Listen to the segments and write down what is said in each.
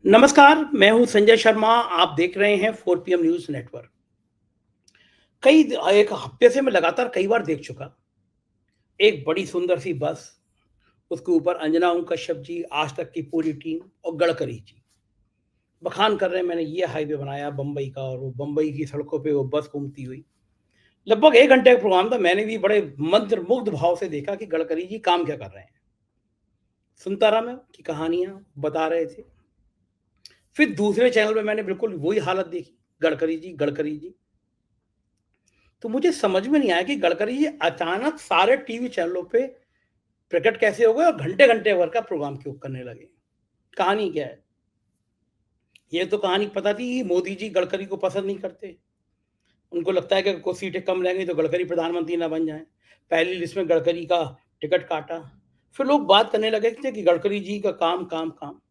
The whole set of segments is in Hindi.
नमस्कार, मैं हूं संजय शर्मा। आप देख रहे हैं 4 पीएम न्यूज़ नेटवर्क। कई एक हफ्ते से मैं लगातार कई बार देख चुका। एक बड़ी सुंदर सी बस, उसके ऊपर अंजना ओम कश्यप जी, आज तक की पूरी टीम और गडकरी जी बखान कर रहे हैं, मैंने ये हाईवे बनाया बम्बई का, और वो बम्बई की सड़कों पे वो बस घूमती हुई। लगभग 1 घंटे का प्रोग्राम था। मैंने भी बड़े मंत्रमुग्ध भाव से देखा कि गडकरी जी काम क्या कर रहे हैं। सुनता रहा मैं कि कहानियाँ बता रहे थे। फिर दूसरे चैनल पे मैंने बिल्कुल वही हालत देखी, गडकरी जी, गडकरी जी। तो मुझे समझ में नहीं आया कि गडकरी जी अचानक सारे टीवी चैनलों पे प्रकट कैसे हो गए और घंटे-घंटे भर का प्रोग्राम क्यों करने लगे? कहानी क्या है? ये तो कहानी पता थी कि मोदी जी गडकरी को पसंद नहीं करते। उनको लगता है कि अगर कुछ सीटें कम रहेंगी तो गडकरी प्रधानमंत्री ना बन जाएँ। पहली लिस्ट में गडकरी का टिकट काटा। फिर लोग बात करने लगे थे कि गडकरी जी का काम, काम, काम।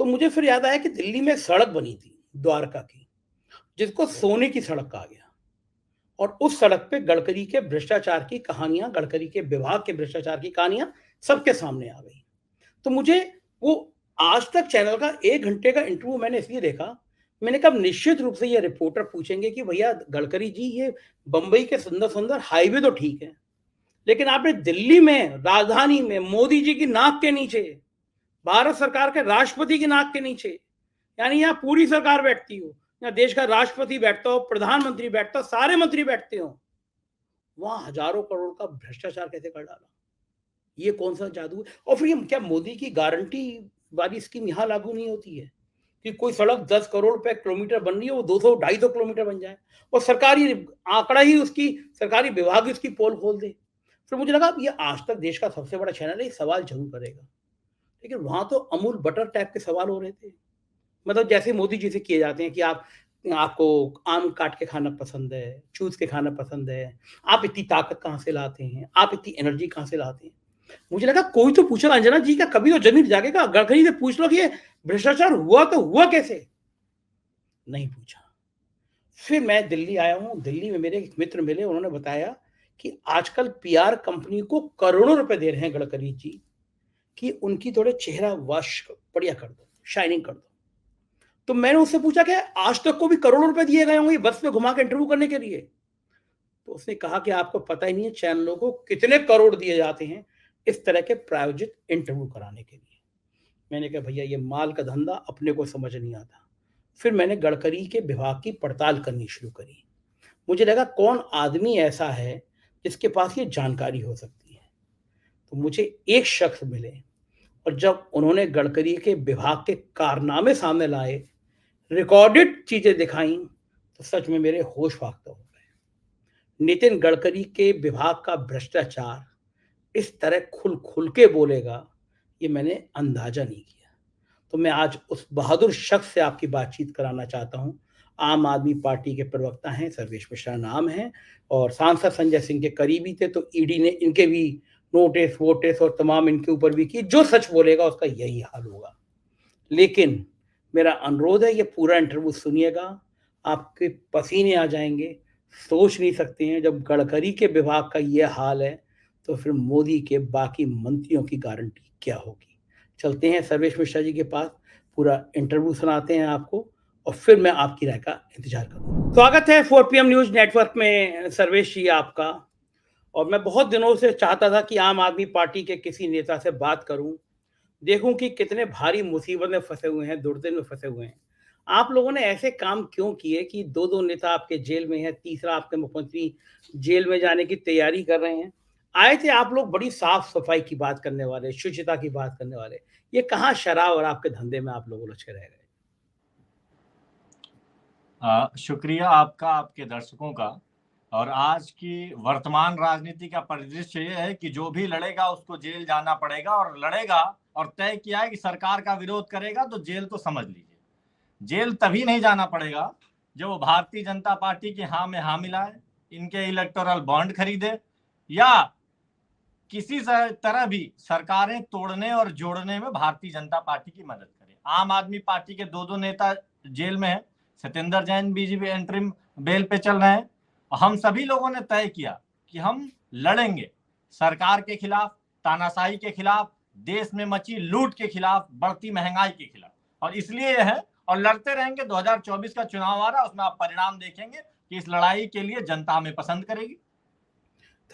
तो मुझे फिर याद आया कि दिल्ली में एक सड़क बनी थी, द्वारका की, जिसको सोने की सड़क कहा गया। और उस सड़क पे गडकरी के भ्रष्टाचार की कहानियाँ, गडकरी के विभाग के भ्रष्टाचार की कहानियाँ सबके सामने आ गई। तो मुझे वो आज तक चैनल का 1 घंटे का इंटरव्यू मैंने इसलिए देखा, मैंने कहा निश्चित रूप से ये रिपोर्टर पूछेंगे कि भैया गडकरी जी, ये बम्बई के सुंदर-सुंदर हाईवे तो ठीक है, लेकिन आपने दिल्ली में, राजधानी में मोदी जी की नाक के नीचे, भारत सरकार के राष्ट्रपति की नाक के नीचे, यानी यहाँ पूरी सरकार बैठती हो, यहाँ देश का राष्ट्रपति बैठता हो, प्रधानमंत्री बैठता हो, सारे मंत्री बैठते हो, वहाँ हजारों करोड़ का भ्रष्टाचार कैसे कर डाला? ये कौन-सा जादू है? और फिर ये क्या मोदी की गारंटी वाली स्कीम यहाँ लागू नहीं होती है? कि कोई सड़क 10 करोड़ रुपए किलोमीटर बन रही है, वो 200 250 किलोमीटर बन जाए और सरकारी आंकड़ा ही उसकी, सरकारी विभाग ही उसकी पोल खोल दे। फिर मुझे लगा ये आज तक देश का सबसे बड़ा चैनल है, ये सवाल ज़रूर करेगा। लेकिन वहाँ तो अमूल बटर टाइप के सवाल हो रहे थे। मतलब जैसे मोदी जी से किए जाते हैं कि आप, आपको आम काट के खाना पसंद है, चूस के खाना पसंद है, आप इतनी ताकत कहाँ से लाते हैं, आप इतनी एनर्जी कहाँ से लाते हैं। मुझे लगा कोई तो पूछेगा अंजना जी का, कभी तो जमीन जागेगा, गडकरी से पूछ लो कि ये भ्रष्टाचार हुआ तो हुआ कैसे? नहीं पूछा। फिर मैं दिल्ली आया हूँ, दिल्ली में मेरे एक मित्र मिले, उन्होंने बताया कि आजकल पीआर कंपनी को करोड़ों रुपए दे रहे हैं गडकरी जी, कि उनकी थोड़े चेहरा वॉश बढ़िया कर दो, शाइनिंग कर दो। तो मैंने उससे पूछा कि आज तक को भी करोड़ों रुपए दिए गए होंगे बस में घुमा के इंटरव्यू करने के लिए? तो उसने कहा कि आपको पता ही नहीं है चैनलों को कितने करोड़ दिए जाते हैं इस तरह के प्रायोजित इंटरव्यू कराने के लिए। मैंने कहा भैया ये माल का धंधा अपने को समझ नहीं आता। फिर मैंने गडकरी के विभाग की पड़ताल करनी शुरू करी। मुझे लगा कौन आदमी ऐसा है जिसके पास ये जानकारी हो सकती है। तो मुझे एक शख्स मिले, और जब उन्होंने गडकरी के विभाग के कारनामे सामने लाए, रिकॉर्डेड चीजें दिखाई, तो सच में मेरे होश फाख्ता हो गए। नितिन गडकरी के विभाग का भ्रष्टाचार इस तरह खुल खुल के बोलेगा, ये मैंने अंदाजा नहीं किया। तो मैं आज उस बहादुर शख्स से आपकी बातचीत कराना चाहता हूँ। आम आदमी पार्टी के प्रवक्ता हैं, सर्वेश मिश्रा नाम है, और सांसद संजय सिंह के करीबी थे, तो ईडी ने इनके भी नोटिस वोटिस और तमाम इनके ऊपर भी किए। जो सच बोलेगा उसका यही हाल होगा। लेकिन मेरा अनुरोध है, ये पूरा इंटरव्यू सुनिएगा, आपके पसीने आ जाएँगे। सोच नहीं सकते हैं, जब गडकरी के विभाग का ये हाल है, तो फिर मोदी के बाकी मंत्रियों की गारंटी क्या होगी? चलते हैं सर्वेश मिश्रा जी के पास, पूरा इंटरव्यू सुनाते हैं आपको, और फिर मैं आपकी राय का इंतज़ार करूँगा। स्वागत है 4 पीएम न्यूज़ नेटवर्क में सर्वेश जी आपका। और मैं बहुत दिनों से चाहता था कि आम आदमी पार्टी के किसी नेता से बात करूँ, देखूँ कि कितने भारी मुसीबत में फँसे हुए हैं, दुर्दिन में फँसे हुए हैं। आप लोगों ने ऐसे काम क्यों किए कि 2-2 नेता आपके जेल में हैं, तीसरा आपके मुख्यमंत्री जेल में जाने की तैयारी कर रहे हैं। आए थे आप लोग बड़ी साफ-सफाई की बात करने वाले, शुचिता की बात करने वाले। ये कहाँ शराब और आपके धंधे में आप लोग उलझ के रह गए? शुक्रिया आपका, आपके दर्शकों का। और आज की वर्तमान राजनीति का परिदृश्य ये है कि जो भी लड़ेगा उसको जेल जाना पड़ेगा, और लड़ेगा और तय किया है कि सरकार का विरोध करेगा तो जेल तो समझ लीजिए। जेल तभी नहीं जाना पड़ेगा जब वो भारतीय जनता पार्टी की हाँ में हाँ मिलाए, इनके इलेक्टोरल बॉन्ड खरीदे, या किसी तरह भी सरकारें तोड़ने और जोड़ने में भारतीय जनता पार्टी की मदद करे। आम आदमी पार्टी के 2-2 नेता जेल में हैं। सत्येंद्र जैन बीजेपी एंट्रिम बेल पे चल रहे हैं। हम सभी लोगों ने तय किया कि हम लड़ेंगे सरकार के खिलाफ, तानाशाही के खिलाफ, देश में मची लूट के खिलाफ, बढ़ती महंगाई के खिलाफ। और इसलिए ये है, और लड़ते रहेंगे। 2024 का चुनाव आ रहा है, उसमें आप परिणाम देखेंगे कि इस लड़ाई के लिए जनता हमें पसंद करेगी।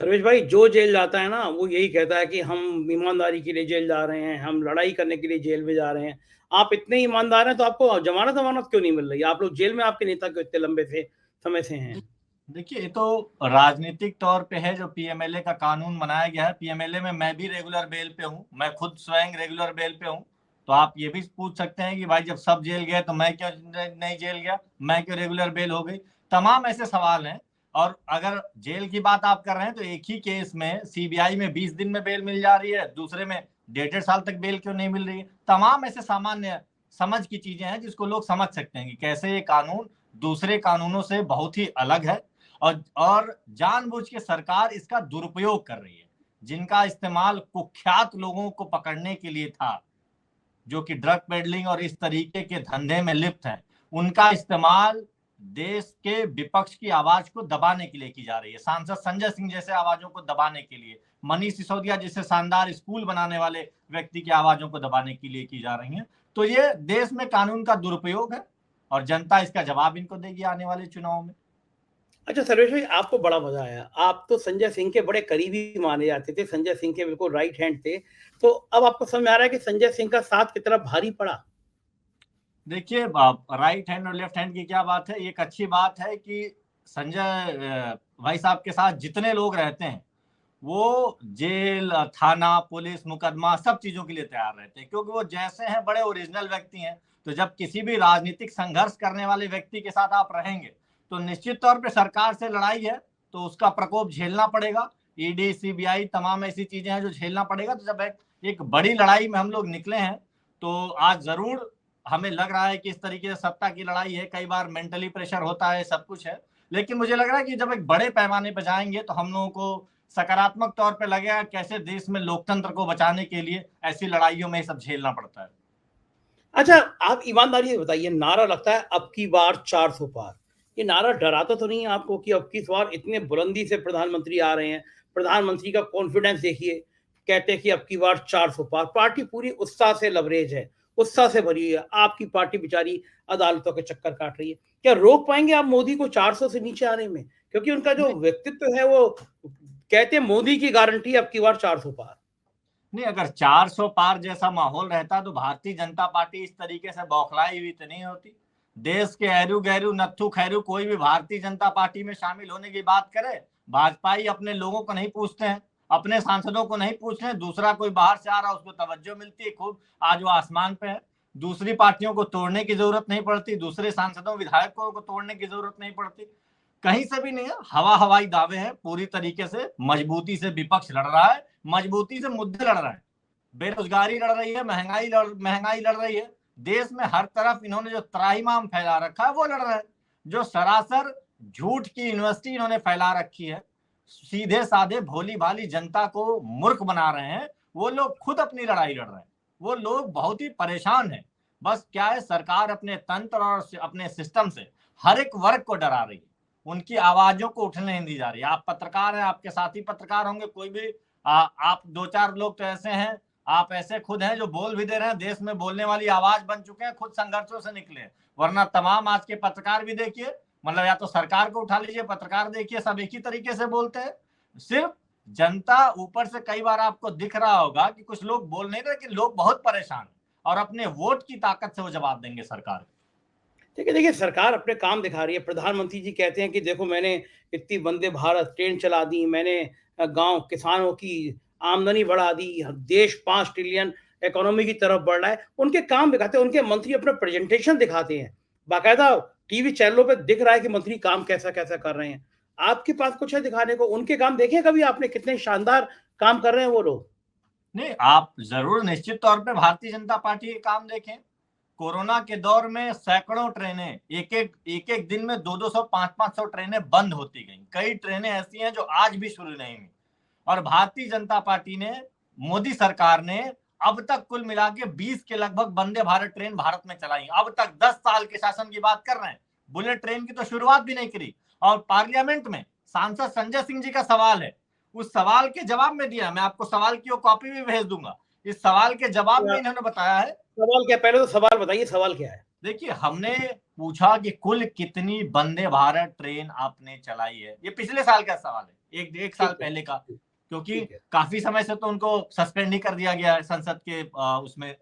धर्मेश भाई, जो जेल जाता है ना वो यही कहता है कि हम ईमानदारी के लिए जेल जा रहे हैं, हम लड़ाई करने के लिए जेल में जा रहे हैं। आप इतने ईमानदार हैं तो आपको जमानत वमानत क्यों नहीं मिल रही? आप लोग जेल में आपके नेता क्यों इतने लंबे से समय से हैं? देखिए, ये तो राजनीतिक तौर पे है, जो पीएमएलए का कानून बनाया गया है। पीएमएलए में मैं भी रेगुलर बेल पे हूँ, मैं खुद स्वयं रेगुलर बेल पे हूँ। तो आप ये भी पूछ सकते हैं कि भाई जब सब जेल गए तो मैं क्यों नहीं जेल गया, मैं क्यों रेगुलर बेल हो गई। तमाम ऐसे सवाल हैं। और अगर जेल की बात आप कर रहे हैं तो एक ही केस में सीबीआई में 20 दिन में बेल मिल जा रही है, दूसरे में 1.5 साल तक बेल क्यों नहीं मिल रही है। तमाम ऐसे सामान्य समझ की चीजें हैं जिसको लोग समझ सकते हैं कि कैसे ये कानून दूसरे कानूनों से बहुत ही अलग है। और जानबूझ के सरकार इसका दुरुपयोग कर रही है। जिनका इस्तेमाल कुख्यात लोगों को पकड़ने के लिए था, जो कि ड्रग पेडलिंग और इस तरीके के धंधे में लिप्त हैं, उनका इस्तेमाल देश के विपक्ष की आवाज को दबाने के लिए की जा रही है। सांसद संजय सिंह जैसे आवाजों को दबाने के लिए, मनीष सिसोदिया जैसे शानदार स्कूल बनाने वाले व्यक्ति की आवाजों को दबाने के लिए की जा रही है। तो ये देश में कानून का दुरुपयोग है और जनता इसका जवाब इनको देगी आने वाले चुनाव में। अच्छा सर्वेश भाई, आपको बड़ा मजा आया। आप तो संजय सिंह के बड़े करीबी माने जाते थे, संजय सिंह के बिल्कुल राइट हैंड थे। तो अब आपको समझ में आ रहा है कि संजय सिंह का साथ कितना भारी पड़ा? देखिए, राइट हैंड और लेफ्ट हैंड की क्या बात है, एक अच्छी बात है कि संजय भाई साहब के साथ जितने लोग रहते हैं वो जेल, थाना, पुलिस, मुकदमा सब चीजों के लिए तैयार रहते हैं, क्योंकि वो जैसे हैं बड़े ओरिजिनल व्यक्ति हैं। तो जब किसी भी राजनीतिक संघर्ष करने वाले व्यक्ति के साथ आप रहेंगे तो निश्चित तौर पे सरकार से लड़ाई है तो उसका प्रकोप झेलना पड़ेगा। ईडी, सीबीआई, तमाम ऐसी चीजें हैं जो झेलना पड़ेगा। तो जब एक बड़ी लड़ाई में हम लोग निकले हैं तो आज जरूर हमें लग रहा है कि इस तरीके से सत्ता की लड़ाई है, कई बार मेंटली प्रेशर होता है, सब कुछ है। लेकिन मुझे लग रहा है कि जब एक बड़े पैमाने पर जाएंगे तो हम लोगों को सकारात्मक तौर पे लगेगा कैसे देश में लोकतंत्र को बचाने के लिए ऐसी लड़ाइयों में सब झेलना पड़ता है। अच्छा, आप ईमानदारी से बताइए, नारा लगता है अब की बार 400 पार। ये नारा डराता तो नहीं है आपको कि अब की बार इतने बुलंदी से प्रधानमंत्री आ रहे हैं? प्रधानमंत्री का कॉन्फिडेंस देखिए, कहते हैं कि अब की बार 400 पार। पार्टी पूरी उत्साह से लबरेज है, उत्साह से भरी है। आपकी पार्टी बेचारी अदालतों के चक्कर काट रही है। क्या रोक पाएंगे आप मोदी को 400 से नीचे आने में? क्योंकि उनका जो व्यक्तित्व है वो कहते हैं मोदी की गारंटी अब की बार 400 पार। नहीं, अगर 400 पार जैसा माहौल रहता तो भारतीय जनता पार्टी इस तरीके से बौखलाई हुई तो नहीं होती। देश के एरू गैरू नत्थु खैरू कोई भी भारतीय जनता पार्टी में शामिल होने की बात करे, भाजपा ही अपने लोगों को नहीं पूछते हैं, अपने सांसदों को नहीं पूछते हैं। दूसरा कोई बाहर से आ रहा उसको तवज्जो मिलती है खूब, आज वो आसमान पे है। दूसरी पार्टियों को तोड़ने की जरूरत नहीं पड़ती, दूसरे सांसदों विधायकों को तोड़ने की जरूरत नहीं पड़ती, कहीं से भी नहीं है। हवाई दावे हैं, पूरी तरीके से मजबूती से विपक्ष लड़ रहा है, मजबूती से मुद्दे लड़ रहे हैं। बेरोजगारी लड़ रही है, महंगाई लड़ रही है। देश में हर तरफ इन्होंने जो त्राहिमाम फैला रखा है वो लड़ रहे हैं। जो सरासर झूठ की यूनिवर्सिटी इन्होंने फैला रखी है, सीधे साधे भोली भाली जनता को मूर्ख बना रहे हैं, वो लोग खुद अपनी लड़ाई लड़ रहे हैं। वो लोग बहुत ही परेशान हैं। बस क्या है, सरकार अपने तंत्र और अपने सिस्टम से हर एक वर्ग को डरा रही है, उनकी आवाजों को उठने नहीं दी जा रही है। आप पत्रकार हैं, आपके साथी पत्रकार होंगे, कोई भी आप 2-4 लोग तो ऐसे हैं, आप ऐसे खुद हैं जो बोल भी दे रहे हैं, देश में बोलने वाली आवाज बन चुके हैं, खुद संघर्षों से निकले। वरना तमाम आज के पत्रकार भी देखिए, मतलब या तो सरकार को उठा लीजिए, पत्रकार देखिए, सब एक ही तरीके से बोलते हैं। सिर्फ जनता ऊपर से कई बार आपको दिख रहा होगा कि कुछ लोग बोल नहीं रहे, कि लोग बहुत परेशान हैं और अपने वोट की ताकत से वो जवाब देंगे सरकार। ठीक है, देखिए सरकार अपने काम दिखा रही है। प्रधानमंत्री जी कहते हैं कि देखो मैंने इतनी वंदे भारत ट्रेन चला दी, मैंने गांव किसानों की आमदनी बढ़ा दी, देश 5 ट्रिलियन इकोनॉमी की तरफ बढ़ रहा है। उनके काम दिखाते हैं, उनके मंत्री अपना प्रेजेंटेशन दिखाते हैं, बाकायदा टीवी चैनलों पे दिख रहा है कि मंत्री काम कैसा कैसा कर रहे हैं। आपके पास कुछ है दिखाने को? उनके काम देखे कभी आपने, कितने शानदार काम कर रहे हैं वो लोग? नहीं, आप जरूर निश्चित तौर पे भारतीय जनता पार्टी के काम देखें। कोरोना के दौर में सैकड़ों ट्रेनें एक एक दिन में 200-200, 500-500 ट्रेनें बंद होती गई। कई ट्रेनें ऐसी हैं जो आज भी शुरू नहीं हुई। और भारतीय जनता पार्टी ने, मोदी सरकार ने अब तक कुल मिला के 20 के लगभग वंदे भारत ट्रेन भारत में चलाई। अब तक 10 साल के शासन की बात कर रहे हैं, बुलेट ट्रेन की तो शुरुआत भी नहीं करी। और पार्लियामेंट में सांसद संजय सिंह जी का सवाल है, उस सवाल के जवाब में दिया, मैं आपको सवाल की वो कॉपी भी भेज दूंगा। इस सवाल के जवाब में क्या इन्होंने बताया है। सवाल क्या, पहले तो सवाल बताइए, सवाल क्या है? देखिए, हमने पूछा कि कुल कितनी वंदे भारत ट्रेन आपने चलाई है। ये पिछले साल का सवाल है, एक साल ठीक है, पहले का, क्योंकि ठीक है। काफी समय से तो उनको सस्पेंड ही कर दिया गया है संसद के उसमें।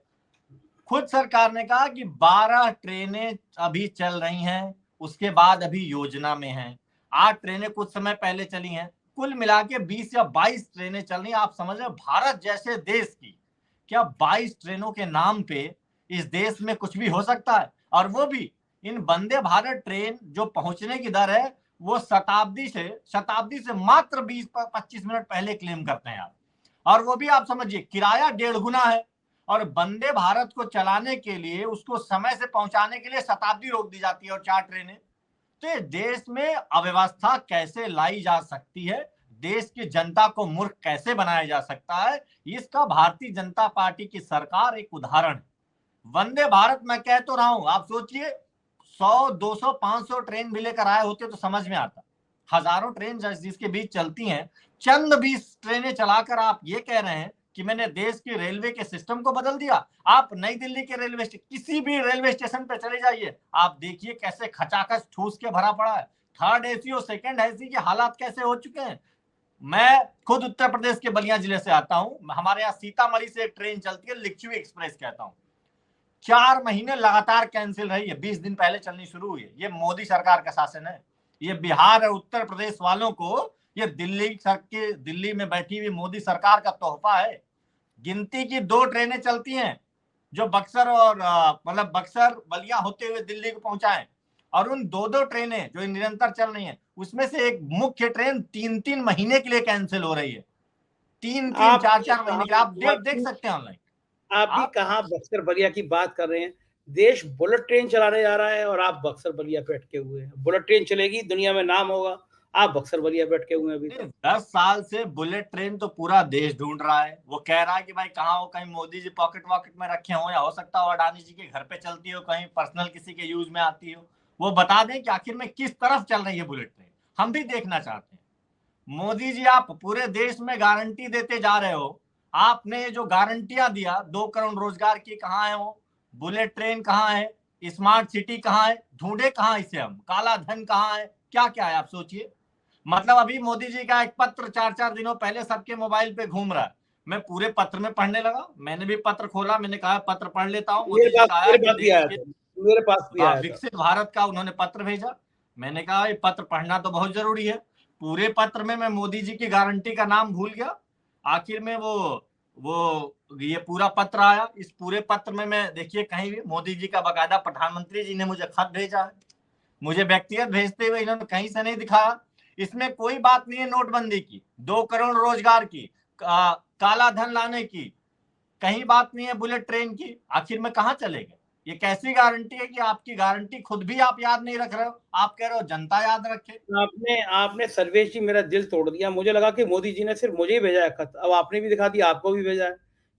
खुद सरकार ने कहा कि 12 ट्रेनें अभी चल रही हैं, उसके बाद अभी योजना में हैं। 8 ट्रेनें कुछ समय पहले चली हैं, कुल मिला के 20 या 22 ट्रेनें चल रही हैं। आप समझ रहे हैं, भारत जैसे देश की क्या 22 ट्रेनों के नाम पे इस देश में कुछ भी हो सकता है? और वो भी इन वंदे भारत ट्रेन जो पहुंचने की दर है, वो शताब्दी से मात्र 20-25 मिनट पहले क्लेम करते हैं आप। और वो भी आप समझिए, किराया 1.5 गुना है। और वंदे भारत को चलाने के लिए, उसको समय से पहुंचाने के लिए शताब्दी रोक दी जाती है और 4 ट्रेनें। तो देश में अव्यवस्था कैसे लाई जा सकती है, देश की जनता को मूर्ख कैसे बनाया जा सकता है, इसका भारतीय जनता पार्टी की सरकार एक उदाहरण है। वंदे भारत मैं कह तो रहा हूं, आप सोचिए 100, 200, 500 ट्रेन भी लेकर आए होते तो समझ में आता। हजारों ट्रेन जिसके बीच चलती हैं, चंद 20 ट्रेनें चलाकर आप ये कह रहे हैं कि मैंने देश के रेलवे के सिस्टम को बदल दिया। आप नई दिल्ली के किसी भी रेलवे स्टेशन पे चले जाइए, आप देखिए कैसे खचाखच ठूस के भरा पड़ा है। थर्ड एसी और सेकंड एसी के हालात कैसे हो चुके हैं। मैं खुद उत्तर प्रदेश के बलिया जिले से आता हूं। हमारे यहाँ सीतामढ़ी से एक ट्रेन चलती है, लिच्छवी एक्सप्रेस कहता हूं। 4 महीने लगातार कैंसिल रही है, 20 दिन पहले चलनी शुरू हुई है। ये मोदी सरकार का शासन है। ये बिहार और उत्तर प्रदेश वालों को, ये दिल्ली में बैठी हुई मोदी सरकार का तोहफा है। गिनती की 2 ट्रेनें चलती हैं जो बक्सर और मतलब बक्सर बलिया होते हुए दिल्ली को पहुंचाएं। और उन 2-2 ट्रेनें जो निरंतर चल रही हैं, उसमें से एक मुख्य ट्रेन 3-3 महीने के लिए कैंसिल हो रही है। 3-3, आप 4-4 महीने के लिए। आप देख सकते हैं ऑनलाइन। आप भी आप कहाँ बक्सर बलिया की बात कर रहे हैं। देश बुलेट ट्रेन चलाने जा रहा है और आप बक्सर बलिया पे अटके हुए हैं। बुलेट ट्रेन चलेगी, दुनिया में नाम होगा, आप बक्सर बलिया पे अटके हुए हैं अभी तक। 10 साल से बुलेट ट्रेन तो पूरा देश ढूंढ रहा है। वो कह रहा है कि भाई कहाँ हो, कहीं मोदी जी पॉकेट वॉकेट में रखे हो, या हो सकता हो अडानी जी के घर पे चलती हो, कहीं पर्सनल किसी के यूज में आती हो। वो बता दें कि आखिर में किस तरफ चल रही है बुलेट ट्रेन, हम भी देखना चाहते हैं। मोदी जी, आप पूरे देश में गारंटी देते जा रहे हो। आपने जो गारंटियां दिया 2 करोड़ रोजगार की, कहाँ है वो? बुलेट ट्रेन कहाँ है? स्मार्ट सिटी कहाँ है? ढूंढे कहाँ इसे हम? काला धन कहाँ है? क्या क्या है, आप सोचिए। मतलब अभी मोदी जी का एक पत्र 4-4 दिनों पहले सबके मोबाइल पे घूम रहा है। मैं पूरे पत्र में पढ़ने लगा, मैंने भी पत्र खोला, मैंने कहा पत्र पढ़ लेता हूँ। मोदी जी का आया मेरे कि पास भी देश आया के था, मेरे पास भी आया था। विकसित भारत का उन्होंने पत्र भेजा। मैंने कहा ये पत्र पढ़ना तो बहुत जरूरी है। पूरे पत्र में मैं मोदी जी की गारंटी का नाम भूल गया। आखिर में वो ये पूरा पत्र आया। इस पूरे पत्र में मैं देखिए कहीं भी मोदी जी का, बकायदा प्रधानमंत्री जी ने मुझे खत भेजा है, मुझे व्यक्तिगत भेजते हुए इन्होंने कहीं से नहीं दिखाया। इसमें कोई बात नहीं है नोटबंदी की, 2 करोड़ रोजगार की, काला धन लाने की, कहीं बात नहीं है बुलेट ट्रेन की। आखिर में कहां चलेगा? ये कैसी गारंटी है कि आपकी गारंटी खुद भी आप याद नहीं रख रहे हो, आप कह रहे हो जनता याद रखे। आपने आपने सर्वेश जी मेरा दिल तोड़ दिया। मुझे लगा कि मोदी जी ने सिर्फ मुझे ही भेजा है खत, अब आपने भी दिखा दिया आपको भी भेजा है।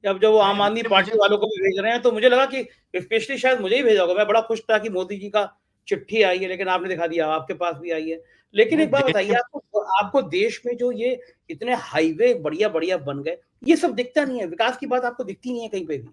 अब जब वो नहीं आम आदमी देखिए, पार्टी वालों को भी भेज रहे हैं तो मुझे लगा कि स्पेशली शायद मुझे ही भेजा होगा। मैं बड़ा खुश था कि मोदी जी का चिट्ठी आई है, लेकिन आपने दिखा दिया आपके पास भी आई है। लेकिन नहीं एक बात देश बताइए, के, आपको आपको देश में जो ये इतने हाईवे बढ़िया-बढ़िया बन गए, ये सब दिखता नहीं है, विकास की बात आपको दिखती नहीं है कहीं पे भी।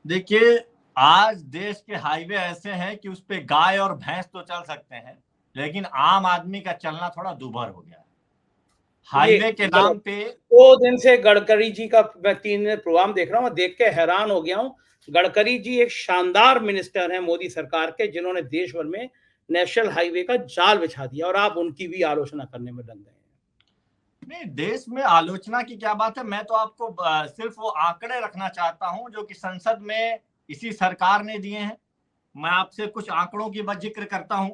देखिए आज देश के हाईवे ऐसे हैं कि उस पे गाय और भैंस तो चल सकते हैं, लेकिन आम आदमी का चलना थोड़ा दूभर हो गया है ये हाईवे के गलत। नाम पे। 2 दिन से गडकरी जी का मैं 3 दिन प्रोग्राम देख रहा हूँ, मैं देख के हैरान हो गया हूँ। गडकरी जी एक शानदार मिनिस्टर हैं मोदी सरकार के, जिन्होंने देश भर में नेशनल हाईवे का जाल बिछा दिया और आप उनकी भी आलोचना करने में लग गए हैं। नहीं, देश में आलोचना की क्या बात है। मैं तो आपको सिर्फ वो आंकड़े रखना चाहता हूं जो कि संसद में इसी सरकार ने दिए हैं। मैं आपसे कुछ आंकड़ों की बस जिक्र करता हूं।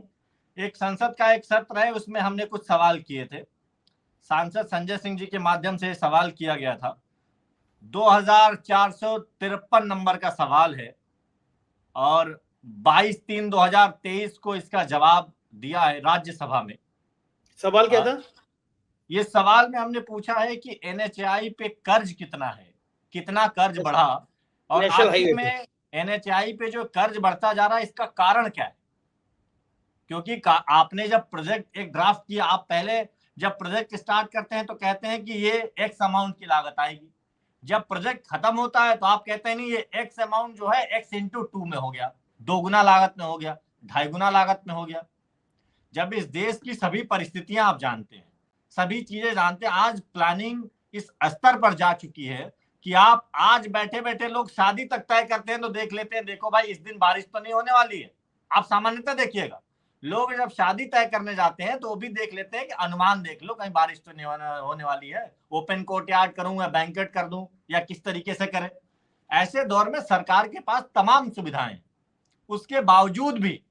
एक संसद का एक सत्र है, उसमें हमने कुछ सवाल किए थे। सांसद संजय सिंह जी के माध्यम से सवाल किया गया था। 2453 नंबर का सवाल है और 22/3/2023 को इसका जवाब दिया है राज्यसभा में। सवाल क्या था? ये सवाल में हमने पूछा है कि एनएचएआई पे कर्ज कितना है, कितना कर्ज बढ़ा, और नेशनल आखिर हाईवे पे। में एनएचएआई पे जो कर्ज बढ़ता जा रहा है इसका कारण क्या है। क्योंकि आपने जब प्रोजेक्ट एक ड्राफ्ट किया, आप पहले जब प्रोजेक्ट स्टार्ट करते हैं तो कहते हैं कि ये एक्स अमाउंट की लागत आएगी, जब प्रोजेक्ट खत्म होता है तो आप कहते हैं नहीं ये एक्स अमाउंट जो है एक्स इंटू 2 में हो गया, 2 गुना लागत में हो गया, 2.5 गुना लागत में हो गया। जब इस देश की सभी परिस्थितियां आप जानते हैं, सभी चीजें जानते हैं, आज प्लानिंग इस स्तर पर जा चुकी है कि आप आज बैठे बैठे लोग शादी तक तय करते हैं तो देख लेते हैं, देखो भाई इस दिन बारिश तो नहीं होने वाली है। आप सामान्यतः देखिएगा, लोग जब शादी तय करने जाते हैं तो वो भी देख लेते हैं कि अनुमान देख लो कहीं बारिश तो नहीं होने वाली है, ओपन कोर्टयार्ड करूं या बैंकेट कर दूं या किस तरीके से करें। ऐसे दौर में सरकार के पास तमाम सुविधाएं, उसके बावजूद भी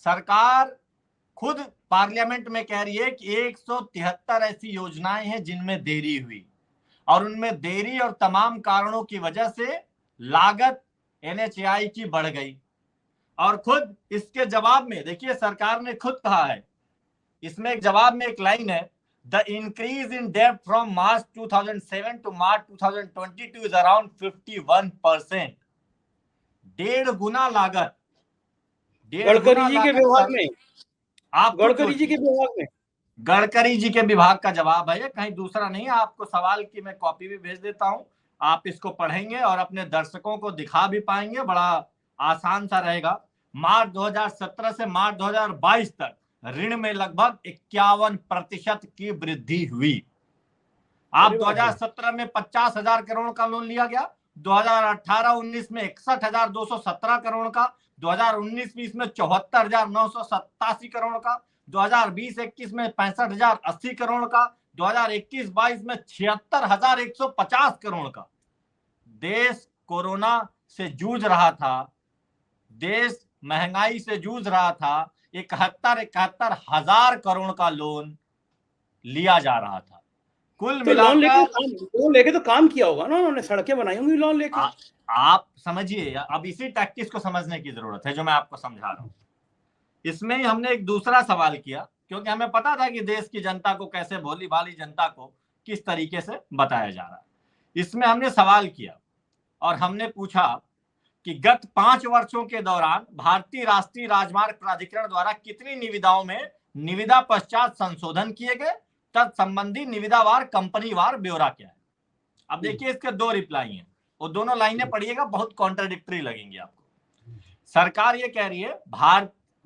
सरकार खुद पार्लियामेंट में कह रही है कि 173 ऐसी योजनाएं हैं जिनमें देरी हुई, और उनमें देरी और तमाम कारणों की वजह से लागत एनएचएआई की बढ़ गई। और खुद इसके जवाब में देखिए सरकार ने खुद कहा है, इसमें एक जवाब में एक लाइन है, द इंक्रीज इन डेब्ट from March 2007 to March 2022 is around 51%। 1.5 गुना लागत, गडकरी जी के विभाग में, आप गडकरी जी के विभाग में, गडकरी जी के विभाग का जवाब है, कहीं दूसरा नहीं। आपको सवाल की मैं कॉपी भी भेज देता हूं, आप इसको पढ़ेंगे और अपने दर्शकों को दिखा भी पाएंगे, बड़ा आसान सा रहेगा। मार्च 2017 से मार्च 2022 तक ऋण में लगभग 51% की वृद्धि हुई। आप 2017 में 50,000 करोड़ का लोन लिया गया, 2018-19 में 61,217 करोड़ का, 2019-20 में 74,987 करोड़ का, 2020-21 में 65,080 करोड़ का, 2021-22 में 76,150 करोड़ का। देश कोरोना से जूझ रहा था, देश महंगाई से जूझ रहा था, 71 हजार करोड़ का लोन लिया जा रहा था। कुल तो लोन मिलाकर तो काम किया होगा ना उन्होंने, सड़कें बनाई होंगी लोन लेके। आप समझिए, अब इसी टैक्टिक्स को समझने की जरूरत है जो मैं आपको समझा रहा हूं। इसमें ही हमने एक दूसरा सवाल किया, क्योंकि हमें पता था कि देश की जनता को कैसे, भोली भाली जनता को किस तरीके से बताया जा रहा है। इसमें हमने सवाल किया और हमने पूछा कि गत 5 वर्षों के दौरान भारतीय राष्ट्रीय राजमार्ग प्राधिकरण द्वारा कितनी निविदाओं में निविदा पश्चात संशोधन किए गए, तत्संबंधी निविदावार कंपनीवार ब्यौरा क्या है। अब देखिए इसके 2 रिप्लाई हैं, वो दोनों लाइनें पढ़िएगा, बहुत कॉन्ट्राडिक्टरी लगेंगी आपको। सरकार ये कह रही है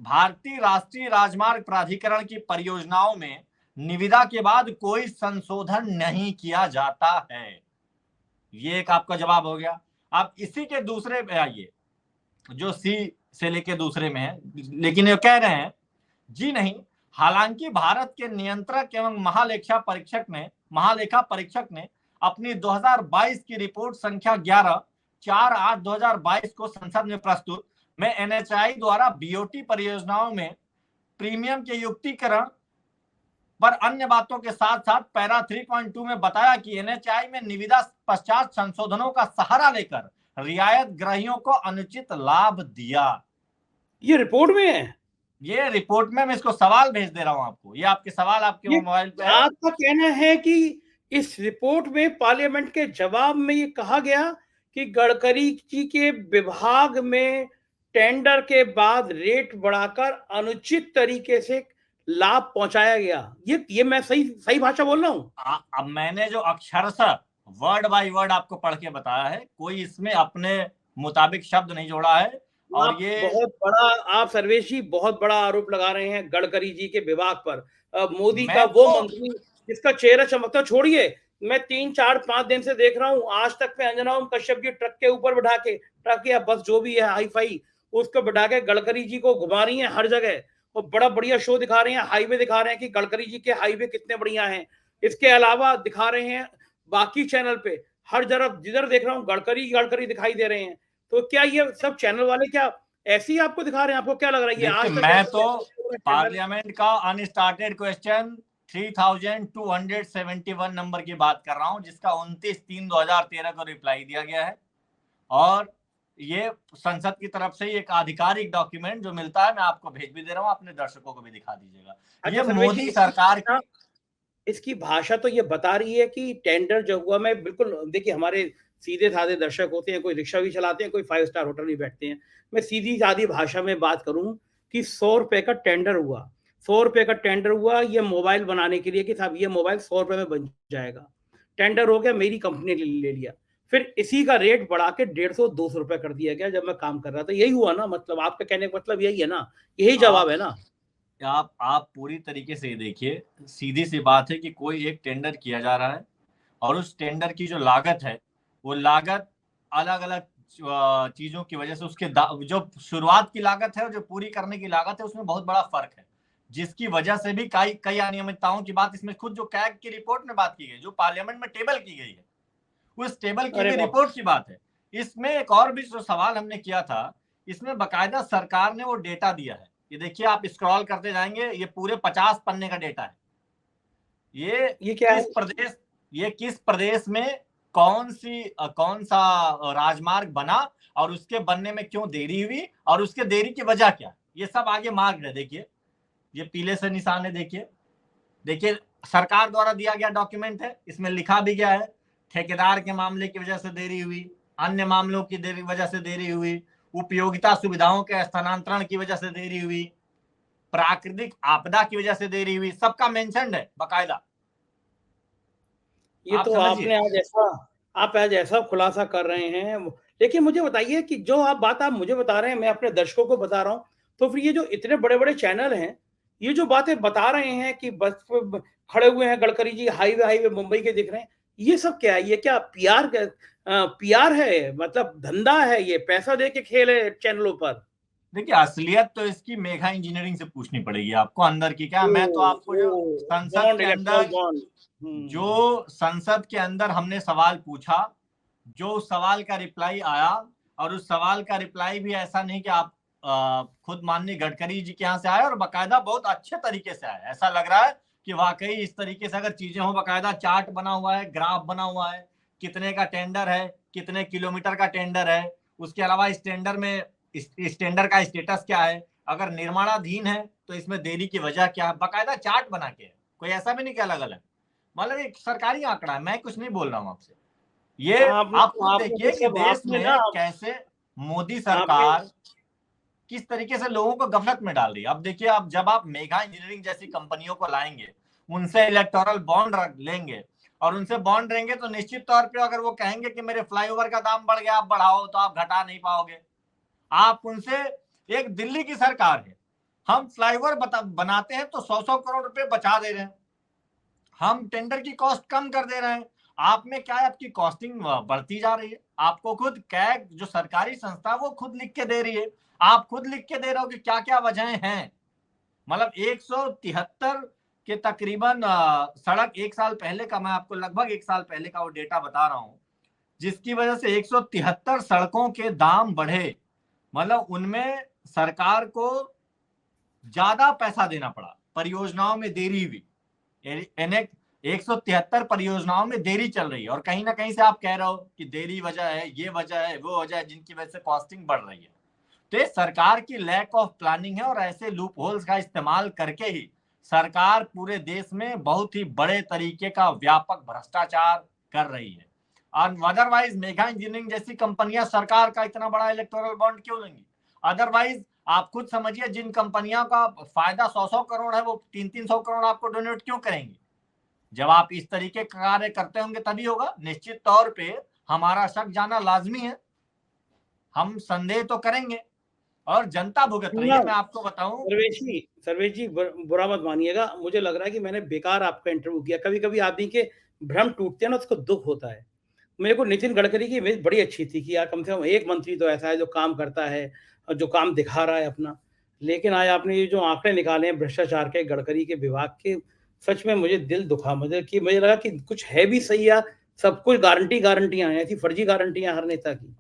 भारतीय राष्ट्रीय राजमार्ग प्राधिकरण की परियोजनाओं में निविदा के बाद कोई संशोधन नहीं किया जाता है। ये एक आपका जवाब हो गया। अब इसी के दूसरे पे आइए, जो सी से लेके दूसरे में है, लेकिन ये कह रहे हैं जी नहीं, हालांकि भारत के नियंत्रक एवं महालेखा परीक्षक ने अपनी 2022 की रिपोर्ट संख्या 11/4/8/2022 को संसद में प्रस्तुत में एनएचएआई द्वारा बीओटी परियोजनाओं में प्रीमियम के युक्तिकरण पर अन्य बातों के साथ साथ पैरा 3.2 में बताया कि एनएचएआई में निविदा पश्चात संशोधनों का सहारा लेकर रियायत ग्राहियों को अनुचित लाभ दिया। ये रिपोर्ट में है, ये रिपोर्ट में मैं इसको सवाल भेज दे रहा हूं आपको, ये आपके सवाल आपके मोबाइल पे है। आपका कहना है कि इस रिपोर्ट में पार्लियामेंट के जवाब में ये कहा गया कि गडकरी जी के विभाग में टेंडर के बाद रेट बढ़ाकर अनुचित तरीके से लाभ पहुंचाया गया। ये मैं सही भाषा बोल रहा हूं? अब मैंने जो अक्षरशः वर्ड बाय वर्ड आपको पढ़ के बताया है, कोई इसमें अपने मुताबिक शब्द नहीं जोड़ा है। और ये बहुत बड़ा, आप सर्वेश जी बहुत बड़ा आरोप लगा रहे हैं गडकरी जी के विभाग पर। मोदी का वो मंत्री जिसका चेहरा चमकता, छोड़िए, मैं 3-4-5 दिन से देख रहा हूं, आज तक में अंजना ओम कश्यप जी ट्रक के ऊपर बैठा के, ट्रक या बस जो भी है हाई फाई, उसको बैठा के गडकरी जी को घुमा रही है हर जगह, और बड़ा बढ़िया शो दिखा रहे हैं, हाईवे दिखा रहे हैं कि गडकरी जी के हाईवे कितने बढ़िया हैं। इसके अलावा दिखा रहे हैं बाकी चैनल पे, हर तरफ जिधर देख रहा हूँ गडकरी दिखाई दे रहे हैं। तो क्या ये सब चैनल वाले क्या ऐसे ही आपको दिखा रहे हैं? आपको क्या लग रहा है? ये आज तक मैं तो पार्लियामेंट का अनस्टार्टेड क्वेश्चन 3271 नंबर की बात कर रहा हूं, जिसका 29/3/2013 को रिप्लाई दिया गया है। और ये संसद की तरफ से एक आधिकारिक डॉक्यूमेंट जो मिलता है, मैं आपको भेज भी दे रहा हूं, अपने दर्शकों को भी दिखा दीजिएगा। ये मोदी सरकार की इसकी भाषा तो ये बता रही है कि टेंडर जो हुआ, मैं बिल्कुल, देखिए हमारे सीधे साधे दर्शक होते हैं, कोई रिक्शा भी चलाते हैं, कोई 5 स्टार होटल भी बैठते हैं। मैं सीधी सादी भाषा में बात करूं कि 100 रुपए का टेंडर हुआ, 100 रुपए का टेंडर हुआ ये मोबाइल बनाने के लिए कि साहब ये मोबाइल 100 रुपए में बन जाएगा। टेंडर हो गया, मेरी कंपनी ने ले लिया। फिर इसी का रेट बढ़ा के 150-200 रुपए कर दिया गया जब मैं काम कर रहा था। यही हुआ ना, मतलब आपका कहने का मतलब यही है ना? यही जवाब आप है ना? आप पूरी तरीके से ये देखिए, सीधी सी बात है कि कोई एक टेंडर किया जा रहा है और उस टेंडर की जो लागत है, वो लागत अलग-अलग चीज़ों की वजह से उसके जो शुरुआत की लागत है और जो पूरी करने की लागत है, उसमें बहुत बड़ा फ़र्क है। जिसकी वजह से भी कई कई अनियमितताओं की बात इसमें खुद जो कैग की रिपोर्ट में बात की गई, जो पार्लियामेंट में टेबल की गई है, उस टेबल की अरे गई वाह! रिपोर्ट की बात है। इसमें एक और भी जो सवाल हमने किया था, इसमें बाकायदा सरकार ने वो डेटा दिया है। ये देखिए, आप स्क्रॉल करते जाएँगे, ये पूरे 50 पन्ने का डेटा है। ये ये क्या है? किस प्रदेश ये किस प्रदेश में कौन-सा राजमार्ग बना और उसके बनने में क्यों देरी हुई और उसके देरी की वजह क्या है? ये सब आगे मार्क्ड है देखिए। ये पीले से निशान है देखिए। देखिए, सरकार द्वारा दिया गया डॉक्यूमेंट है, इसमें लिखा भी गया है, ठेकेदार के मामले की वजह से देरी हुई, अन्य मामलों की देरी वजह से देरी हुई, उपयोगिता सुविधाओं के स्थानांतरण की वजह से देरी हुई, प्राकृतिक आपदा की वजह से देरी हुई, सबका मेंशन्ड है बाकायदा। ये आप तो समझिए। आपने आप आज ऐसा खुलासा कर रहे हैं। लेकिन मुझे बताइए कि जो आप मुझे बता रहे हैं, मैं अपने दर्शकों को बता रहा हूँ, तो फिर ये जो इतने बड़े-बड़े चैनल हैं, ये जो बातें बता रहे हैं कि बस पे ब खड़े हुए हैं गडकरी जी, हाईवे हाईवे मुंबई के दिख रहे हैं, ये सब क्या है? ये क्या पीआर है? मतलब धंधा है ये, पैसा दे के खेल है चैनलों पर? देखिए, असलियत तो इसकी मेघा इंजीनियरिंग से पूछनी पड़ेगी आपको अंदर की क्या। मैं तो ओह! आपको जो ओह! संसद बॉन्ड, के इलेक्टोरल अंदर बॉन्ड। हुँ। जो संसद के अंदर हमने सवाल पूछा, जो उस सवाल का रिप्लाई आया और उस सवाल का रिप्लाई भी ऐसा नहीं कि आप खुद माननीय गडकरी जी के यहाँ से आए और बाकायदा बहुत अच्छे तरीके से आए। ऐसा लग रहा है कि वाक़ई इस तरीके से अगर चीज़ें हों, बाकायदा चार्ट बना हुआ है, ग्राफ बना हुआ है, कितने का टेंडर है, कितने किलोमीटर का टेंडर है, उसके अलावा इस टेंडर का स्टेटस क्या है, अगर निर्माणाधीन है, तो इसमें देरी की वजह क्या है, बाकायदा चार्ट बना के है। कोई ऐसा भी नहीं कि अलग-अलग। मतलब एक सरकारी आंकड़ा है, मैं कुछ नहीं बोल रहा हूँ आपसे। ये आप खुद आपने तो देखिए कि सब देश आपने ना में कैसे मोदी आपने सरकार किस तरीके से लोगों को गफलत में डाल रही है। अब देखिए, आप जब आप मेगा इंजीनियरिंग जैसी कंपनियों को लाएंगे, उनसे इलेक्टोरल बॉन्ड लेंगे और उनसे बॉन्ड लेंगे, तो निश्चित तौर पे अगर वो कहेंगे कि मेरे फ्लाईओवर का दाम बढ़ गया, आप बढ़ाओ, तो आप घटा नहीं पाओगे। आप उनसे एक दिल्ली की सरकार है, हम फ्लाईओवर बनाते हैं तो 100-100 करोड़ रुपए बचा दे रहे हैं, हम टेंडर की कॉस्ट कम कर दे रहे हैं। आप में क्या है, आपकी कॉस्टिंग बढ़ती जा रही है। आपको खुद कैग जो सरकारी संस्था वो खुद लिख के दे रही है। आप खुद लिख के दे रहे हो कि क्या क्या वजहें हैं। मतलब 173 के तकरीबन सड़क एक साल पहले का, मैं आपको लगभग एक साल पहले का वो डेटा बता रहा हूं, जिसकी वजह से 173 सड़कों के दाम बढ़े। मतलब उनमें सरकार को ज्यादा पैसा देना पड़ा, परियोजनाओं में देरी हुई। 173 परियोजनाओं में देरी चल रही है और कहीं ना कहीं से आप कह रहे हो कि देरी वजह है, ये वजह है, वो वजह है, जिनकी वजह से कॉस्टिंग बढ़ रही है। तो ये सरकार की लैक ऑफ प्लानिंग है और ऐसे लूप होल्स का इस्तेमाल करके ही सरकार पूरे देश में बहुत ही बड़े तरीके का व्यापक भ्रष्टाचार कर रही है। और अदरवाइज मेगा इंजीनियरिंग जैसी कंपनियां सरकार का इतना बड़ा इलेक्टोरल बॉन्ड क्यों लेंगी? अदरवाइज आप खुद समझिए, जिन कंपनियों का फायदा 100-100 करोड़ है, वो 300-300 करोड़ आपको डोनेट क्यों करेंगी? जब आप इस तरीके का कार्य करते होंगे तभी होगा। निश्चित तौर पे हमारा शक जाना लाजमी है, हम संदेह तो करेंगे और जनता भुगत रही ना है। मैं आपको बताऊं, सर्वेश जी बुरा मत मानिएगा, मुझे लग रहा है कि मैंने बेकार आपका इंटरव्यू किया। कभी-कभी आदमी के भ्रम टूटते हैं ना, उसको दुःख होता है। मेरे को नितिन गडकरी की इमेज बड़ी अच्छी थी कि यार कम से कम एक मंत्री तो ऐसा है जो काम करता है और जो काम दिखा रहा है अपना। लेकिन आज आपने ये जो आंकड़े निकाले हैं भ्रष्टाचार के, गडकरी के विभाग के, सच में मुझे दिल दुखा। मुझे लगा कि कुछ है भी सही या सब कुछ गारंटियां हैं, ऐसी फर्जी गारंटियां हर नेता की।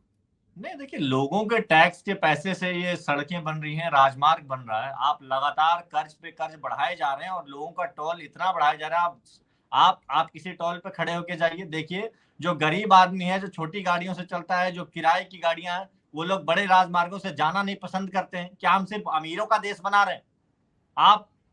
नहीं देखिए, लोगों के टैक्स के पैसे से ये सड़कें बन रही हैं, राजमार्ग बन रहा है। आप लगातार कर्ज पे कर्ज बढ़ाए जा रहे हैं और लोगों का टोल इतना बढ़ाया जा रहा है। आप किसी टोल पे खड़े होके जाइए, देखिए जो गरीब आदमी है, जो छोटी गाड़ियों से चलता है, जो किराए की गाड़ियां हैं, वो लोग बड़े राजमार्गों से जाना नहीं पसंद करते हैं। क्या हम सिर्फ अमीरों का देश बना रहे हैं?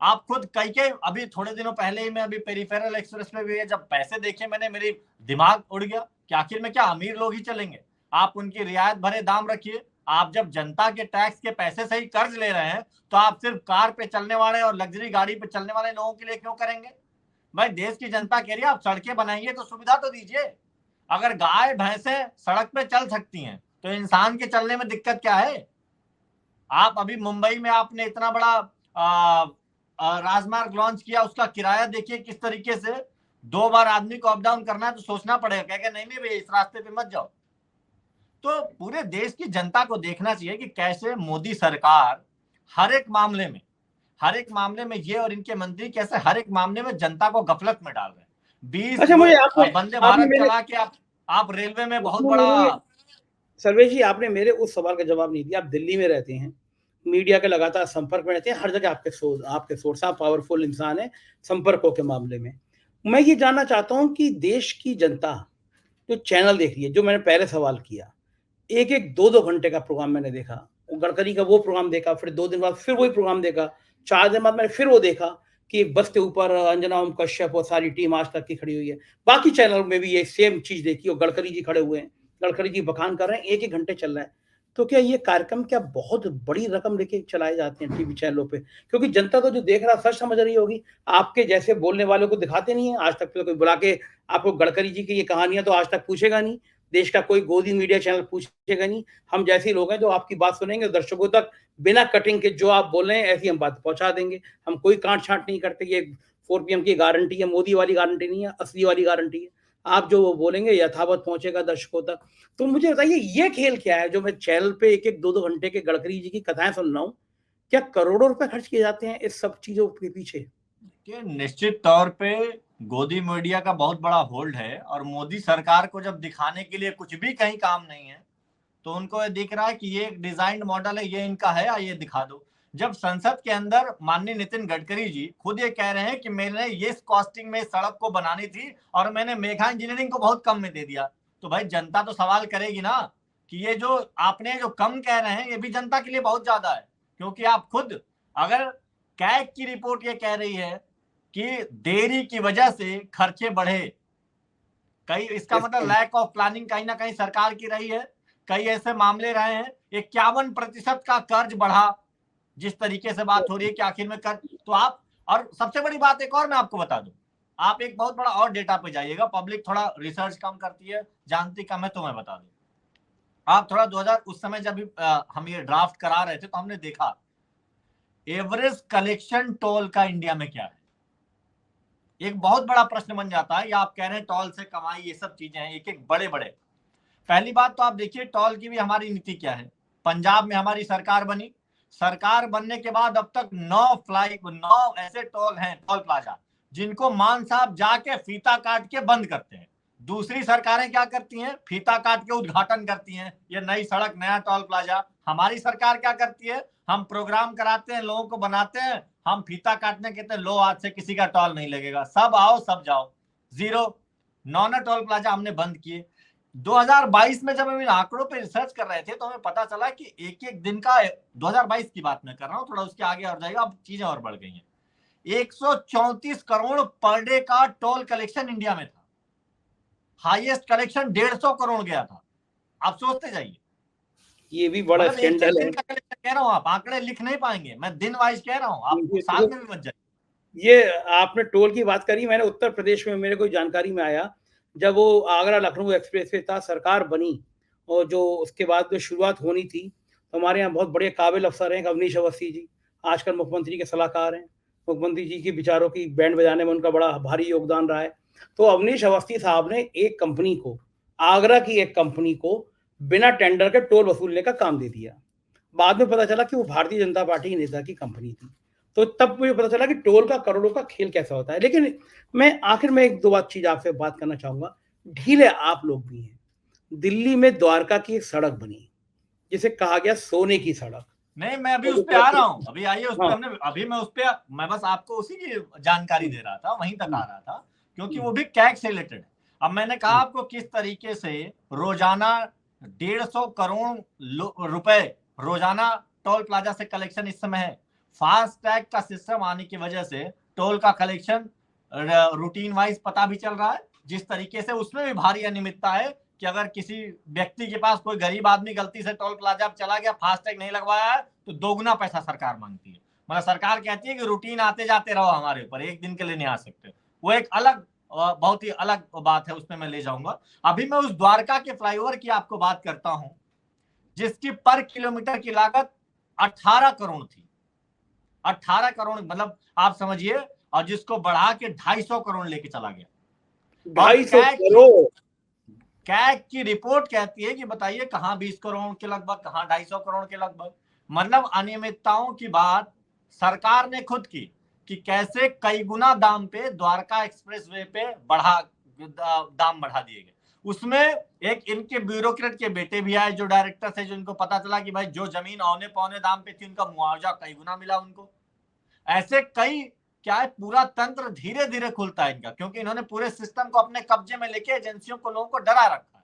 आप खुद कई के अभी थोड़े दिनों पहले ही मैं अभी पेरिफेरल एक्सप्रेस पे भी जब पैसे देखे मैंने, मेरी दिमाग उड़ गया कि आखिर में क्या अमीर लोग ही चलेंगे? आप उनकी रियायत भरे दाम रखिए। आप जब जनता के टैक्स के पैसे से ही कर्ज ले रहे हैं, तो आप सिर्फ कार पे चलने वाले और लग्जरी गाड़ी पे चलने वाले लोगों के लिए क्यों करेंगे? भाई देश की जनता कह रही है आप सड़कें बनाइए तो सुविधा तो दीजिए। अगर गाय भैंसे सड़क पे चल सकती हैं तो इंसान के चलने में दिक्कत क्या है? आप अभी मुंबई में आपने इतना बड़ा राजमार्ग लॉन्च किया, उसका किराया देखिए किस तरीके से। 2 बार आदमी को अप डाउन करना है तो सोचना पड़ेगा, क्या नहीं नहीं भैया इस रास्ते पे मत जाओ। तो पूरे देश की जनता को देखना चाहिए कि कैसे मोदी सरकार हर एक मामले में ये और इनके मंत्री कैसे हर एक मामले में जनता को गफलत में डाल रहे हैं। 20 अच्छा, वो मुझे आपने वंदे आपने भारत मेरे चला के आप रेलवे में बहुत आपने मेरे बड़ा। सर्वेश जी, आपने मेरे उस सवाल का जवाब नहीं दिया। आप दिल्ली में रहते हैं, मीडिया के लगातार संपर्क में रहते हैं, हर जगह आपके सोर्स, आप पावरफुल इंसान हैं संपर्कों के मामले में। मैं ये जानना चाहता हूँ कि देश की जनता जो चैनल देख रही है, जो मैंने पहले सवाल किया, 1-1, 2-2 घंटे का प्रोग्राम मैंने देखा। गडकरी का वो प्रोग्राम देखा, फिर 2 दिन बाद फिर वही प्रोग्राम देखा, 4 दिन बाद मैंने फिर वो देखा कि एक बस के ऊपर अंजना ओम कश्यप और सारी टीम आज तक की खड़ी हुई है। बाकी चैनल में भी ये सेम चीज़ देखी और गडकरी जी खड़े हुए हैं, गडकरी जी बखान कर रहे हैं, 1-1 घंटे चल रहा है। तो क्या ये कार्यक्रम क्या बहुत बड़ी रकम लेके चलाए जाते हैं टीवी चैनलों पे? क्योंकि जनता तो जो देख रहा है सच समझ रही होगी, आपके जैसे बोलने वालों को दिखाते नहीं है। आज तक तो कोई बुला के आपको गडकरी जी की ये कहानियाँ तो आज तक पूछेगा नहीं। देश का कोई गोदी मीडिया चैनल पूछेगा नहीं। हम जैसे लोग हैं जो आपकी बात सुनेंगे, दर्शकों तक बिना कटिंग के जो आप बोल रहे हैं ऐसी हम बात पहुंचा देंगे। हम कोई काट-छाँट नहीं करते। ये 4 पीएम की गारंटी है, मोदी वाली गारंटी नहीं है, असली वाली गारंटी है। आप जो बोलेंगे यथावत पहुंचेगा दर्शकों तक। तो मुझे बताइए ये खेल क्या है जो मैं चैनल पे 1-1, 2-2 घंटे के गडकरी जी की कथाएँ सुन रहा हूँ? क्या करोड़ों रुपए खर्च किए जाते हैं इस सब चीज़ों के पीछे? कि निश्चित तौर पे गोदी मीडिया का बहुत बड़ा होल्ड है, और मोदी सरकार को जब दिखाने के लिए कुछ भी कहीं काम नहीं है तो उनको ये दिख रहा है कि ये एक डिजाइंड मॉडल है, ये इनका है, ये दिखा दो। जब संसद के अंदर माननीय नितिन गडकरी जी खुद ये कह रहे हैं कि मैंने ये कॉस्टिंग में सड़क को बनानी थी और मैंने मेगा इंजीनियरिंग को बहुत कम में दे दिया, तो भाई जनता तो सवाल करेगी ना कि ये जो आपने जो कम कह रहे हैं ये भी जनता के लिए बहुत ज्यादा है। क्योंकि आप खुद, अगर कैग की रिपोर्ट ये कह रही है कि देरी की वजह से खर्चे बढ़े, कई इसका मतलब जैसे लैक ऑफ प्लानिंग कहीं ना कहीं सरकार की रही है। कई ऐसे मामले रहे हैं, 51% का कर्ज बढ़ा, जिस तरीके से बात हो रही है कि आखिर में कर्ज तो आप, और सबसे बड़ी बात एक और मैं आपको बता दूं, आप एक बहुत बड़ा और डेटा पे जाइएगा, पब्लिक थोड़ा रिसर्च कम करती है, जानती कम है, तो मैं बता दूं। आप थोड़ा 2000 उस समय जब हम ये ड्राफ्ट करा रहे थे तो हमने देखा एवरेज कलेक्शन टोल का इंडिया में क्या है। एक बहुत बड़ा प्रश्न बन जाता है, या आप कह रहे हैं टोल से कमाई, ये सब चीजें हैं एक एक बड़े बड़े। पहली बात तो आप देखिए टोल की भी हमारी नीति क्या है। पंजाब में हमारी सरकार बनी, सरकार बनने के बाद अब तक 9 ऐसे टोल हैं, टोल प्लाजा, जिनको मान साहब जाके फीता काट के बंद करते हैं। दूसरी सरकारें क्या करती हैं, फीता काट के उद्घाटन करती हैं, ये नई सड़क नया टोल प्लाजा। हमारी सरकार क्या करती है, हम प्रोग्राम कराते हैं, लोगों को बनाते हैं, हम फीता काटने कहते हैं, लो आज से किसी का टोल नहीं लगेगा, सब आओ सब जाओ, जीरो। 9 टोल प्लाजा हमने बंद किए। 2022 में जब हम इन आंकड़ों पे रिसर्च कर रहे थे तो हमें पता चला कि एक एक दिन का, 2022 की बात मैं कर रहा हूँ, थोड़ा उसके आगे और जाएगा, अब चीजें और बढ़ गई हैं। 134 करोड़ पर डे का टोल कलेक्शन इंडिया में था, हाईएस्ट कलेक्शन 150 करोड़ गया था। आप सोचते जाइए, ये भी बड़ा मतलब एक एक स्कैंडल है। दिन का कलेक्शन कह रहा हूँ, आप आंकड़े लिख नहीं पाएंगे, मैं दिन वाइज कह रहा हूँ, आप ये साल में भी मत जाइए। ये आपने टोल की बात करी, मैंने उत्तर प्रदेश में मेरे को जानकारी में आया, जब वो आगरा लखनऊ एक्सप्रेसवे था, सरकार बनी और जो उसके बाद जो शुरुआत होनी थी, तो हमारे यहाँ बहुत बड़े काबिल अफसर हैं अवनीश अवस्थी जी, आजकल मुख्यमंत्री के सलाहकार हैं। मुख्यमंत्री जी के विचारों की बैंड बजाने में उनका बड़ा भारी योगदान रहा है। तो अवनीश अवस्थी साहब ने एक कंपनी को, आगरा की एक कंपनी को बिना टेंडर के टोल वसूलने का काम दे दिया। बाद में पता चला कि वो भारतीय जनता पार्टी के नेता की कंपनी थी। तो तब मुझे पता चला कि टोल का करोड़ों का खेल कैसा होता है। लेकिन मैं आखिर में एक दो बात चीज आपसे बात करना चाहूंगा। ढीले आप लोग भी हैं। दिल्ली में द्वारका की एक सड़क बनी जिसे कहा गया सोने की सड़क। नहीं, मैं अभी और उस पे आ रहा हूँ, अभी आइए उस पे, हाँ। हमने अभी मैं उस पे, मैं बस आपको उसी की जानकारी दे रहा था, वहीं तक आ हम्म, रहा था, क्योंकि हम्म, वो भी कैग से रिलेटेड है। अब मैंने कहा हम्म, आपको किस तरीके से रोजाना 150 करोड़ रुपए रोजाना टोल प्लाजा से कलेक्शन इस समय है। फास्ट टैग का सिस्टम आने की वजह से टोल का कलेक्शन रूटीन वाइज पता भी चल रहा है, जिस तरीके से उसमें भी भारी अनियमितता है कि अगर किसी व्यक्ति के पास, कोई गरीब आदमी गलती से टोल प्लाजा चला गया, फास्टैग नहीं लगवाया है, तो दोगुना पैसा सरकार मांगती है। मतलब सरकार कहती है कि रूटीन आते जाते रहो हमारे ऊपर, एक दिन के लिए नहीं आ सकते। वो एक अलग बहुत ही अलग बात है, उसमें मैं ले जाऊंगा। अभी मैं उस द्वारका के फ्लाईओवर की आपको बात करता हूं, जिसकी पर किलोमीटर की लागत 18 करोड़ थी। 18 करोड़ मतलब आप समझिए, और जिसको बढ़ा के 250 करोड़ लेके चला गया। और 250 करोड़ कैग की रिपोर्ट कहती है कि बताइए कहां 20 करोड़ के लगभग, कहां 250 करोड़ के लगभग। मतलब अनियमितताओं की बात सरकार ने खुद की, कि कैसे कई गुना दाम पे द्वारका एक्सप्रेसवे पे दाम बढ़ा दिए गए। उसमें एक इनके ब्यूरोक्रेट के बेटे भी आए जो डायरेक्टर थे, जिनको पता चला कि भाई जो जमीन औने पौने दाम पे थी, उनका मुआवजा कई गुना मिला उनको। ऐसे कई, क्या है, पूरा तंत्र धीरे धीरे खुलता है इनका, क्योंकि इन्होंने पूरे सिस्टम को अपने कब्जे में लेके एजेंसियों को, लोगों को डरा रखा है।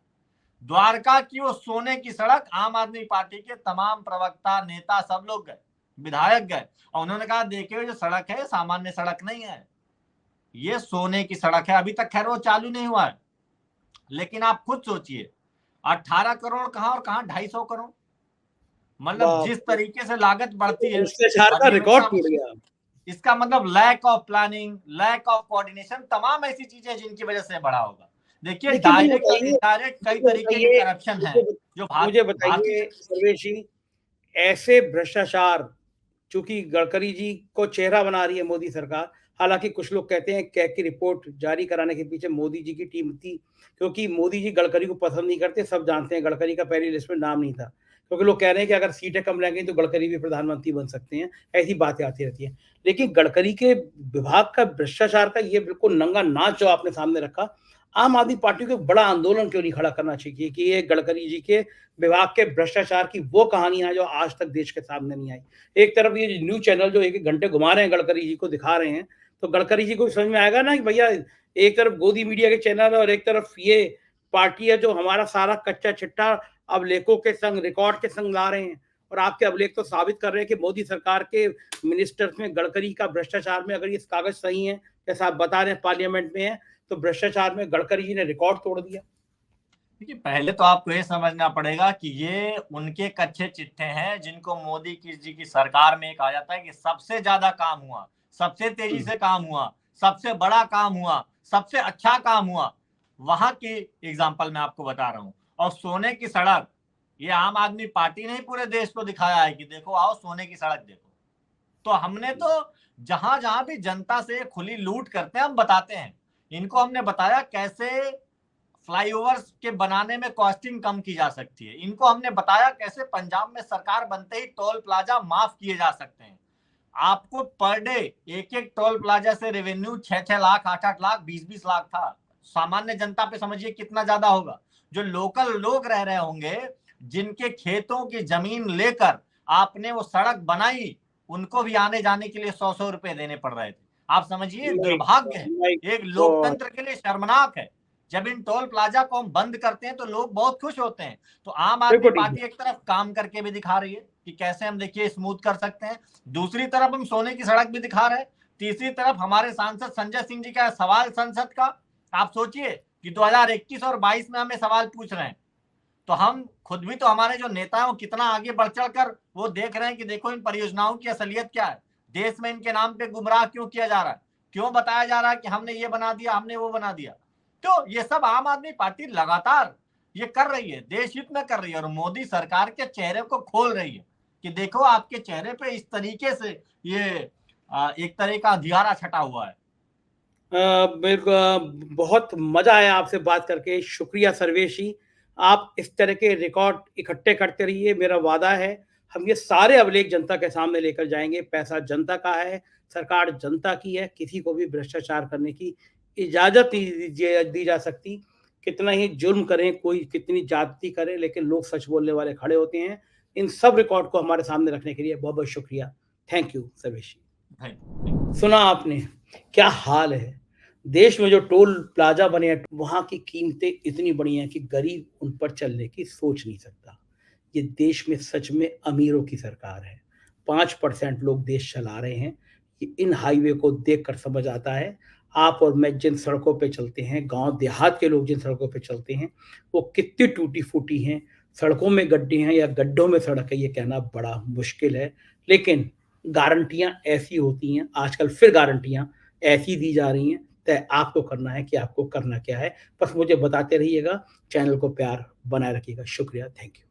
द्वारका की वो सोने की सड़क, आम आदमी पार्टी के तमाम प्रवक्ता, नेता, सब लोग गए, विधायक गए, और उन्होंने कहा देखिए जो सड़क है सामान्य सड़क नहीं है, ये सोने की सड़क है। अभी तक खैर वो चालू नहीं हुआ है, लेकिन आप खुद सोचिए 18 करोड़ कहां और कहां 250 करोड़। मतलब जिस तरीके से लागत बढ़ती है, भ्रष्टाचार का रिकॉर्ड टूट गया। इसका मतलब lack of planning, lack of coordination, तमाम ऐसी चीजें जिनकी वजह से बढ़ा होगा। देखिए डायरेक्ट और इनडायरेक्ट कई तरीके के करप्शन है जो मुझे बताइए सर्वेश जी, ऐसे भ्रष्टाचार चूंकि गडकरी जी को चेहरा बना रही है मोदी सरकार, हालांकि कुछ लोग कहते हैं कैग की रिपोर्ट जारी कराने के पीछे मोदी जी की टीम थी, क्योंकि मोदी जी गडकरी को पसंद नहीं करते, सब जानते हैं गडकरी का पहली लिस्ट में नाम नहीं था, क्योंकि लोग कह रहे हैं कि अगर सीटें कम लगेंगी तो गडकरी भी प्रधानमंत्री बन सकते हैं, ऐसी बातें आती रहती हैं। लेकिन गडकरी के विभाग का भ्रष्टाचार का ये बिल्कुल नंगा नाच जो आपने सामने रखा, आम आदमी पार्टी को बड़ा आंदोलन क्यों नहीं खड़ा करना चाहिए कि ये गडकरी जी के विभाग के भ्रष्टाचार की वो कहानियां हैं जो आज तक देश के सामने नहीं आई। एक तरफ ये न्यूज चैनल जो एक घंटे घुमा रहे हैं गडकरी जी को दिखा रहे हैं, तो गडकरी जी को समझ में आएगा ना कि भैया एक तरफ गोदी मीडिया के चैनल और एक तरफ ये पार्टी है जो हमारा सारा कच्चा चिट्ठा अभिलेखों के संग, रिकॉर्ड के संग ला रहे हैं, और आपके अभिलेख तो साबित कर रहे हैं कि मोदी सरकार के मिनिस्टर्स में गडकरी का भ्रष्टाचार में, अगर ये कागज सही है जैसा आप बता रहे हैं पार्लियामेंट में है, तो भ्रष्टाचार में गडकरी जी ने रिकॉर्ड तोड़ दिया। देखिए पहले तो आपको ये समझना पड़ेगा कि ये उनके कच्चे चिट्ठे हैं, जिनको मोदी जी की सरकार में कहा जाता है कि सबसे ज्यादा काम हुआ, सबसे तेजी से काम हुआ, सबसे बड़ा काम हुआ, सबसे अच्छा काम हुआ, वहां की एग्जाम्पल मैं आपको बता रहा हूं। और सोने की सड़क, ये आम आदमी पार्टी ने ही पूरे देश को दिखाया है कि देखो आओ सोने की सड़क देखो। तो हमने तो जहां जहां भी जनता से खुली लूट करते हैं हम बताते हैं, इनको हमने बताया कैसे फ्लाईओवर्स के बनाने में कॉस्टिंग कम की जा सकती है, इनको हमने बताया कैसे पंजाब में सरकार बनते ही टोल प्लाजा माफ किए जा सकते हैं। आपको पर डे एक एक टोल प्लाजा से रेवेन्यू 6-6 लाख, 8-8 लाख, 20-20 लाख था। सामान्य जनता पे समझिए कितना ज्यादा होगा। जो लोकल लोग रह रहे होंगे, जिनके खेतों की जमीन लेकर आपने वो सड़क बनाई, उनको भी आने जाने के लिए 100-100 रुपए देने पड़ रहे थे। आप समझिए दुर्भाग्य है, एक लोकतंत्र के लिए शर्मनाक है। जब इन टोल प्लाजा को हम बंद करते हैं तो लोग बहुत खुश होते हैं। तो आम आदमी पार्टी एक तरफ काम करके भी दिखा रही है कि कैसे हम देखिए स्मूथ कर सकते हैं, दूसरी तरफ हम सोने की सड़क भी दिखा रहे हैं, तीसरी तरफ हमारे सांसद संजय सिंह जी का सवाल संसद का। आप सोचिए कि 2021 और 22 में हमें सवाल पूछ रहे हैं, तो हम खुद भी तो, हमारे जो नेता हैं कितना आगे बढ़ चढ़ कर वो देख रहे हैं कि देखो इन परियोजनाओं की असलियत क्या है, देश में इनके नाम पे गुमराह क्यों किया जा रहा है, क्यों बताया जा रहा है कि हमने ये बना दिया, हमने वो बना दिया। तो ये सब आम आदमी पार्टी लगातार ये कर रही है, देश हित में कर रही है, और मोदी सरकार के चेहरे को खोल रही है कि देखो आपके चेहरे पे इस तरीके से ये एक तरह का अंधियारा छटा हुआ है। मेरे को बहुत मजा आया आपसे बात करके, शुक्रिया सर्वेश जी। आप इस तरह के रिकॉर्ड इकट्ठे करते रहिए, मेरा वादा है हम ये सारे अभिलेख जनता के सामने लेकर जाएंगे। पैसा जनता का है, सरकार जनता की है, किसी को भी भ्रष्टाचार करने की इजाजत नहीं दी जा सकती। कितना ही जुर्म करें, कोई कितनी जाति करे, लेकिन लोग सच बोलने वाले खड़े होते हैं। इन सब रिकॉर्ड को हमारे सामने रखने के लिए बहुत बहुत शुक्रिया। थैंक यू सर्वेश जी। सुना आपने क्या हाल है देश में, जो टोल प्लाजा बने हैं वहां की कीमतें इतनी बड़ी हैं कि गरीब उन पर चलने की सोच नहीं सकता। ये देश में सच में अमीरों की सरकार है। 5% लोग देश चला रहे हैं। इन हाईवे को देखकर समझ आता है, आप और मैं जिन सड़कों पे चलते हैं, गांव देहात के लोग जिन सड़कों पे चलते हैं, वो कितनी टूटी फूटी हैं, सड़कों में गड्ढे हैं या गड्ढों में सड़क है, ये कहना बड़ा मुश्किल है। लेकिन गारंटियां ऐसी होती हैं, आजकल फिर गारंटियां ऐसी दी जा रही हैं तय आपको करना है कि आपको करना क्या है। बस मुझे बताते रहिएगा, चैनल को प्यार बनाए रखिएगा। शुक्रिया, थैंक यू।